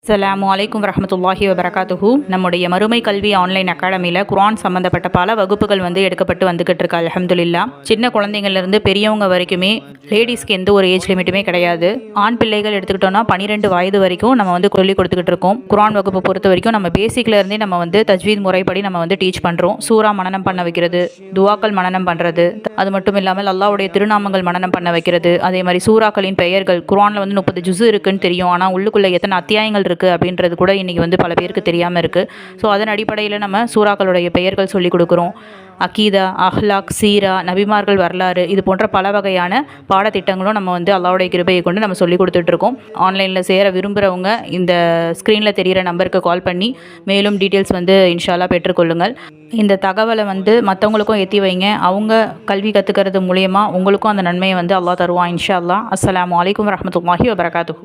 அஸ்ஸலாமு அலைக்கும் வரஹ்மத்துல்லாஹி வபரகாத்துஹு. நம்முடைய மறுமை கல்வி ஆன்லைன் அகாடமியில் குர்ஆன் சம்மந்தப்பட்ட பல வகுப்புகள் எடுக்கப்பட்டு வந்துக்கிட்டு இருக்கு. அல்ஹம்துலில்லாஹ். சின்ன குழந்தைங்கள்லேருந்து பெரியவங்க வரைக்குமே லேடிஸ்க்கு எந்த ஒரு ஏஜ் லிமிட்டுமே கிடையாது. ஆண் பிள்ளைகள் எடுத்துக்கிட்டோம்னா 12 வயது வரைக்கும் நம்ம சொல்லி கொடுத்துக்கிட்டு இருக்கோம். குர்ஆன் வகுப்பு பொறுத்த வரைக்கும் நம்ம பேசிக்லேருந்தே நம்ம தஜ்வீத் முறைப்படி நம்ம டீச் பண்ணுறோம். சூரா மனனம் பண்ண வைக்கிறது, துவாக்கள் மனனம் பண்ணுறது, அது மட்டும் இல்லாமல் அல்லாஹ்வுடைய திருநாமங்கள் மனனம் பண்ண வைக்கிறது. அதே மாதிரி சூறாக்களின் பெயர்கள் குர்ஆனில் 30 ஜுஸு இருக்குன்னு தெரியும், ஆனால் உள்ளுக்குள்ளே எத்தனை அத்தியாயங்கள் இருக்குது அப்படின்றது கூட இன்றைக்கி பல பேருக்கு தெரியாமல் இருக்குது. ஸோ அதன் அடிப்படையில் நம்ம சூறாக்களுடைய பெயர்கள் சொல்லிக் கொடுக்குறோம். அகீதா, அஹ்லாக், சீரா, நபிமார்கள் வரலாறு, இது போன்ற பல வகையான பாடத்திட்டங்களும் நம்ம அல்லாஹ்வுடைய கிருபையை கொண்டு நம்ம சொல்லி கொடுத்துட்ருக்கோம். ஆன்லைனில் சேர விரும்புகிறவங்க இந்த ஸ்க்ரீனில் தெரிகிற நம்பருக்கு கால் பண்ணி மேலும் டீட்டெயில்ஸ் இன்ஷா அல்லாஹ் பெற்றுக்கொள்ளுங்கள். இந்த தகவலை மற்றவங்களுக்கும் எத்தி வைங்க. அவங்க கல்வி கற்றுக்கிறது மூலயமா உங்களுக்கும் அந்த நன்மையை அல்லாஹ் தருவான் இன்ஷா அல்லாஹ். அஸ்ஸலாமு அலைக்கும் வரஹ்மத்துல்லாஹி வபரகாத்துஹு.